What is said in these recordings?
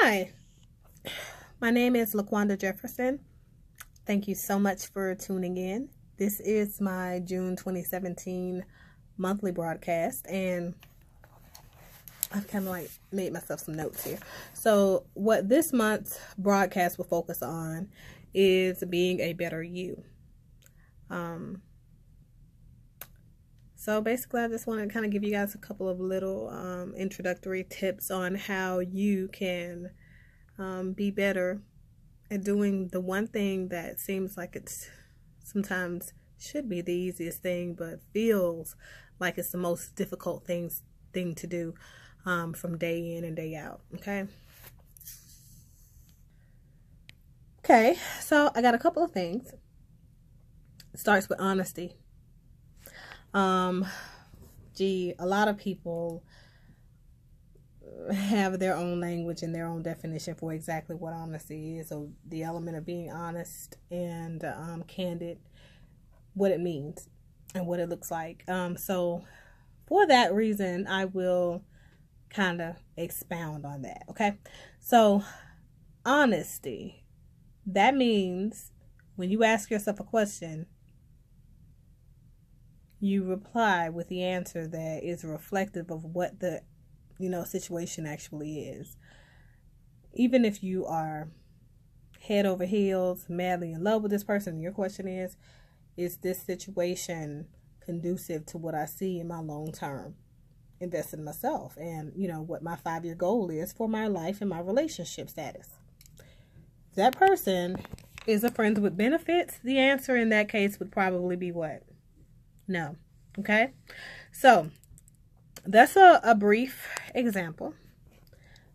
Hi, my name is LaQuanda Jefferson. Thank you so much for tuning in. This is my June 2017 monthly broadcast, and I've kind of like made myself some notes here. So what this month's broadcast will focus on is being a better you. So basically, I just want to kind of give you guys a couple of little introductory tips on how you can be better at doing the one thing that seems like it's sometimes should be the easiest thing, but feels like it's the most difficult thing to do from day in and day out. Okay, so I got a couple of things. It starts with honesty. A lot of people have their own language and their own definition for exactly what honesty is. So the element of being honest and candid, what it means and what it looks like. So for that reason, I will kind of expound on that. Okay. So honesty, that means when you ask yourself a question, you reply with the answer that is reflective of what the situation actually is. Even if you are head over heels, madly in love with this person, your question is this situation conducive to what I see in my long-term invest in myself and, what my 5-year goal is for my life and my relationship status? That person is a friend with benefits. The answer in that case would probably be what? No. Okay. So that's a brief example,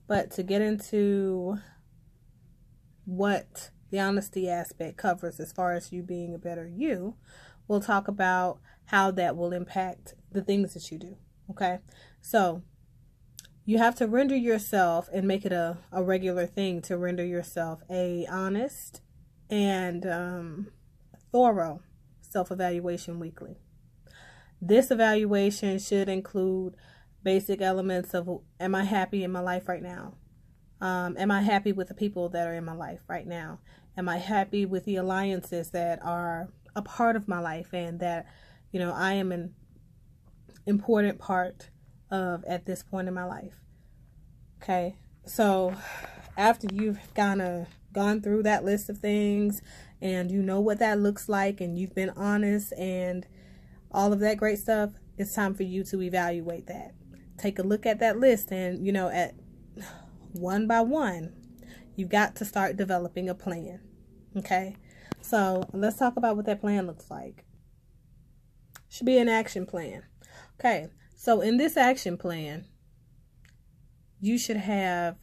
but to get into what the honesty aspect covers as far as you being a better you, we'll talk about how that will impact the things that you do. Okay. So you have to render yourself and make it a regular thing to render yourself a honest and thorough self-evaluation weekly. This evaluation should include basic elements of, am I happy in my life right now? Am I happy with the people that are in my life right now? Am I happy with the alliances that are a part of my life and that, I am an important part of at this point in my life? Okay. So after you've kind of gone through that list of things and you know what that looks like and you've been honest and all of that great stuff, it's time for you to evaluate that. Take a look at that list and, at one by one, you've got to start developing a plan. Okay. So let's talk about what that plan looks like. Should be an action plan. Okay. So in this action plan, you should have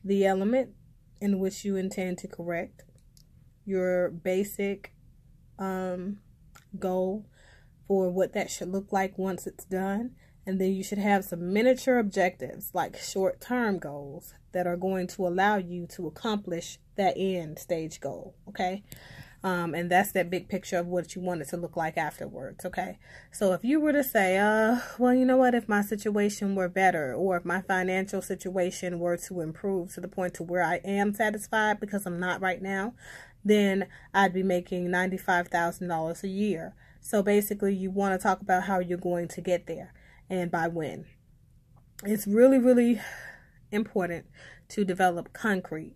the element in which you intend to correct, your basic goal for what that should look like once it's done. And then you should have some miniature objectives, like short-term goals that are going to allow you to accomplish that end stage goal. Okay. And that's that big picture of what you want it to look like afterwards. Okay. So if you were to say, well, you know what, if my situation were better, or if my financial situation were to improve to the point to where I am satisfied, because I'm not right now, then I'd be making $95,000 a year. So basically you want to talk about how you're going to get there and by when. It's really, really important to develop concrete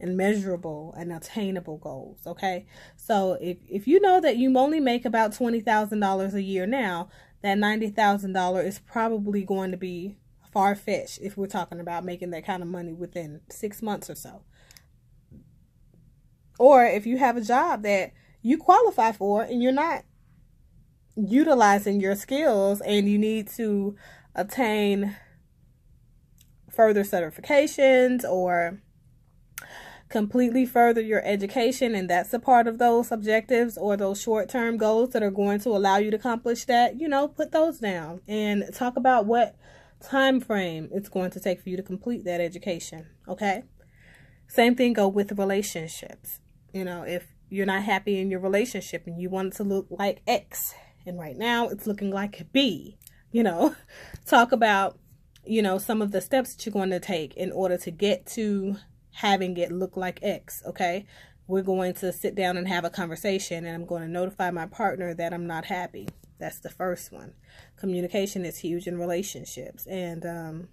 and measurable and attainable goals. Okay. So if you know that you only make about $20,000 a year now, that $90,000 is probably going to be far-fetched if we're talking about making that kind of money within 6 months or so. Or if you have a job that you qualify for and you're not utilizing your skills and you need to obtain further certifications or completely further your education, and that's a part of those objectives or those short-term goals that are going to allow you to accomplish that, put those down and talk about what time frame it's going to take for you to complete that education. Okay. Same thing go with relationships. If you're not happy in your relationship and you want it to look like X, and right now it's looking like B, talk about some of the steps that you're going to take in order to get to having it look like X, okay? We're going to sit down and have a conversation, and I'm going to notify my partner that I'm not happy. That's the first one. Communication is huge in relationships, and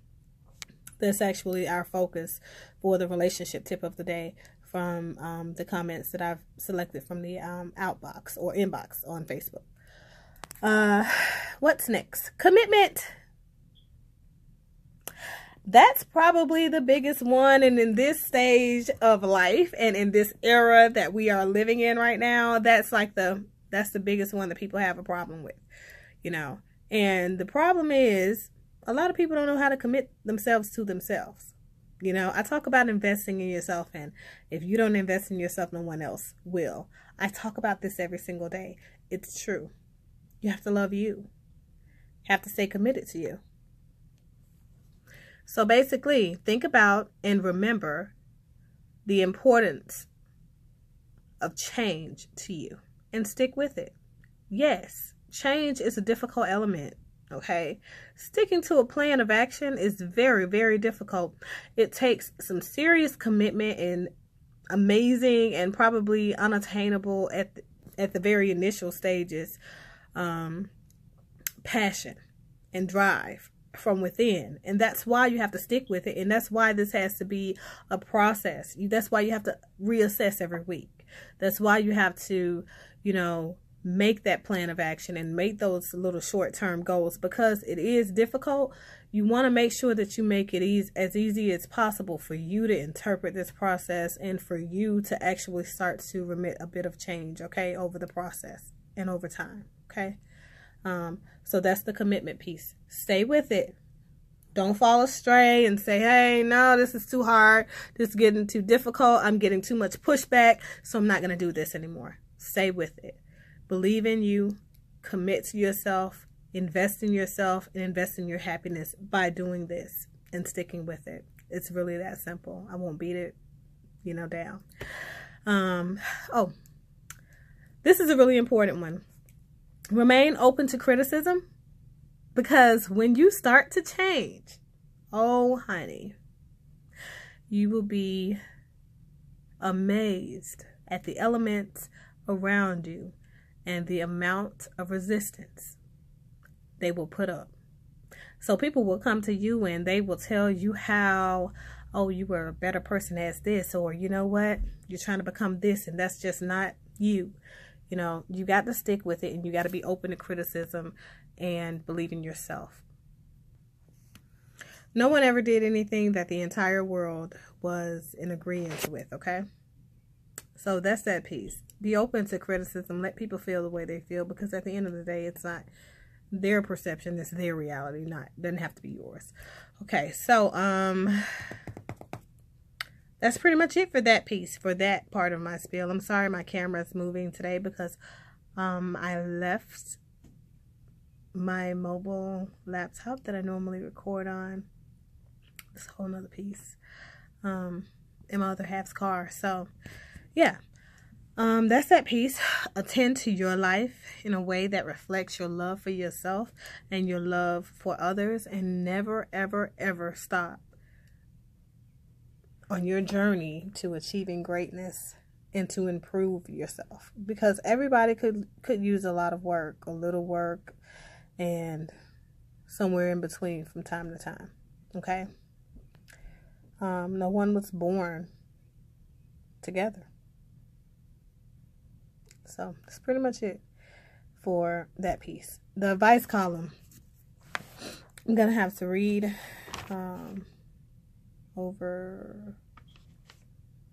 that's actually our focus for the relationship tip of the day from the comments that I've selected from the outbox or inbox on Facebook. What's next? Commitment. That's probably the biggest one, and in this stage of life and in this era that we are living in right now, that's the biggest one that people have a problem with, and the problem is a lot of people don't know how to commit themselves to themselves. I talk about investing in yourself, and if you don't invest in yourself, no one else will. I talk about this every single day. It's true. You have to love you. You have to stay committed to you. So basically, think about and remember the importance of change to you and stick with it. Yes, change is a difficult element, okay? Sticking to a plan of action is very, very difficult. It takes some serious commitment and amazing and probably unattainable at the very initial stages, passion and drive from within, and that's why you have to stick with it, and that's why this has to be a process. That's why you have to reassess every week. That's why you have to make that plan of action and make those little short-term goals, because it is difficult. You want to make sure that you make it as easy as possible for you to interpret this process and for you to actually start to remit a bit of change, okay, over the process and over time, okay? So that's the commitment piece. Stay with it. Don't fall astray and say, hey, no, this is too hard. This is getting too difficult. I'm getting too much pushback, so I'm not going to do this anymore. Stay with it. Believe in you. Commit to yourself. Invest in yourself and invest in your happiness by doing this and sticking with it. It's really that simple. I won't beat it, down. Oh, this is a really important one. Remain open to criticism, because when you start to change, oh honey, you will be amazed at the elements around you and the amount of resistance they will put up. So people will come to you and they will tell you how, oh, you were a better person as this, or you know what, you're trying to become this, and that's just not you. You got to stick with it, and you got to be open to criticism and believe in yourself. No one ever did anything that the entire world was in agreement with, okay? So that's that piece. Be open to criticism. Let people feel the way they feel, because at the end of the day, it's not their perception, it's their reality, doesn't have to be yours. Okay, so that's pretty much it for that piece, for that part of my spiel. I'm sorry my camera is moving today because I left my mobile laptop that I normally record on. This whole nother piece in my other half's car. So yeah, that's that piece. Attend to your life in a way that reflects your love for yourself and your love for others, and never ever ever stop on your journey to achieving greatness and to improve yourself, because everybody could use a lot of work, a little work, and somewhere in between from time to time, okay? No one was born together. So that's pretty much it for that piece. The advice column, I'm gonna have to read over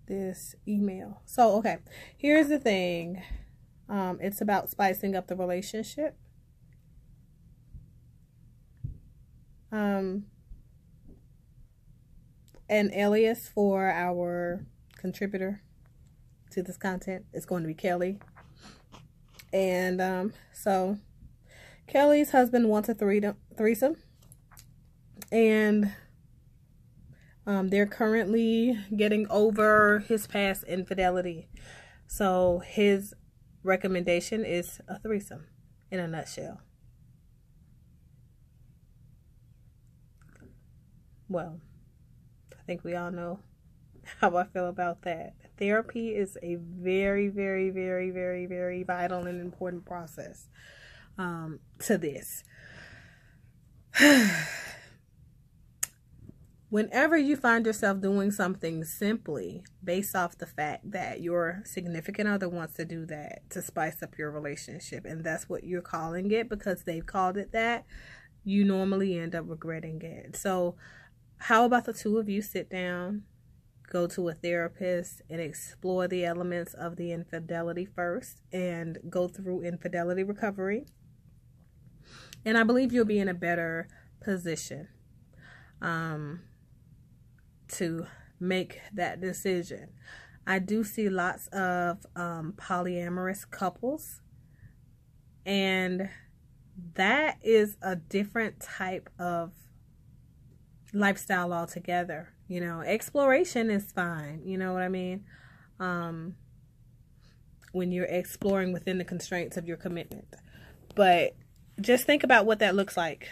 this email. So okay, here's the thing. It's about spicing up the relationship. An alias for our contributor to this content is going to be Kelly. And so Kelly's husband wants a threesome, and they're currently getting over his past infidelity. So his recommendation is a threesome in a nutshell. well, I think we all know how I feel about that. Therapy is a very, very, very, very, very vital and important process to this. Whenever you find yourself doing something simply based off the fact that your significant other wants to do that to spice up your relationship, and that's what you're calling it because they've called it that, you normally end up regretting it. So how about the two of you sit down, go to a therapist, and explore the elements of the infidelity first and go through infidelity recovery? And I believe you'll be in a better position to make that decision. I do see lots of polyamorous couples, and that is a different type of lifestyle altogether. You know, exploration is fine. You know what I mean? When you're exploring within the constraints of your commitment. But just think about what that looks like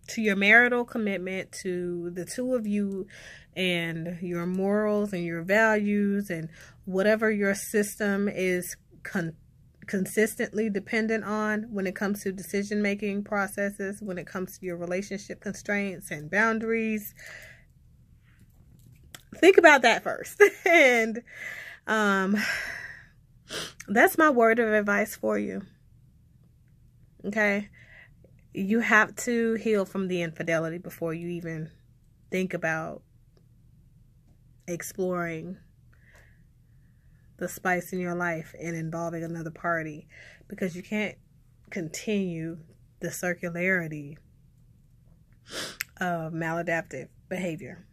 to your marital commitment, to the two of you and your morals and your values and whatever your system is consistently dependent on when it comes to decision-making processes, when it comes to your relationship constraints and boundaries. Think about that first. And that's my word of advice for you. Okay? You have to heal from the infidelity before you even think about exploring the spice in your life and involving another party, because you can't continue the circularity of maladaptive behavior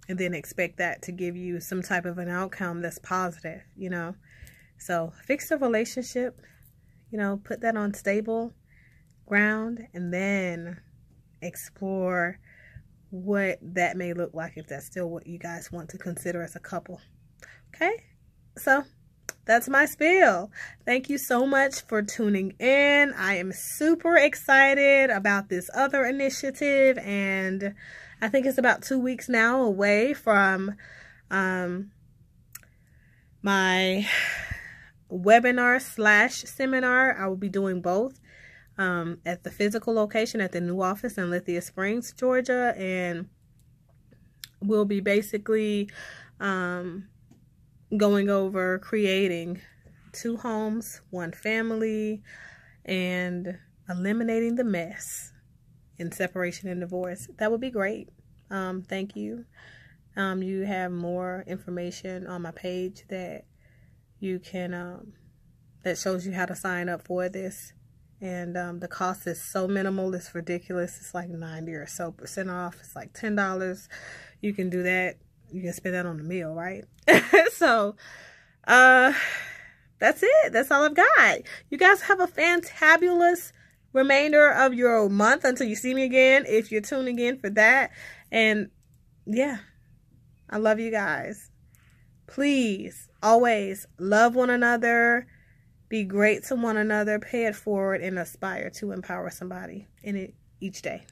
and then expect that to give you some type of an outcome that's positive, you know. So fix the relationship, you know, put that on stable ground, and then explore what that may look like if that's still what you guys want to consider as a couple. Okay? So that's my spiel. Thank you so much for tuning in. I am super excited about this other initiative, and I think it's about 2 weeks now away from my webinar/seminar. I will be doing both at the physical location at the new office in Lithia Springs, Georgia, and we'll be basically going over creating 2 homes, 1 family, and eliminating the mess in separation and divorce. That would be great. Thank you. You have more information on my page that you can that shows you how to sign up for this. And the cost is so minimal, it's ridiculous. It's like 90% or so off. It's like $10. You can do that. You can spend that on a meal, right? So, that's it. That's all I've got. You guys have a fantabulous remainder of your month until you see me again, if you're tuning in for that. And yeah, I love you guys. Please, always love one another. Be great to one another, pay it forward, and aspire to empower somebody in it each day.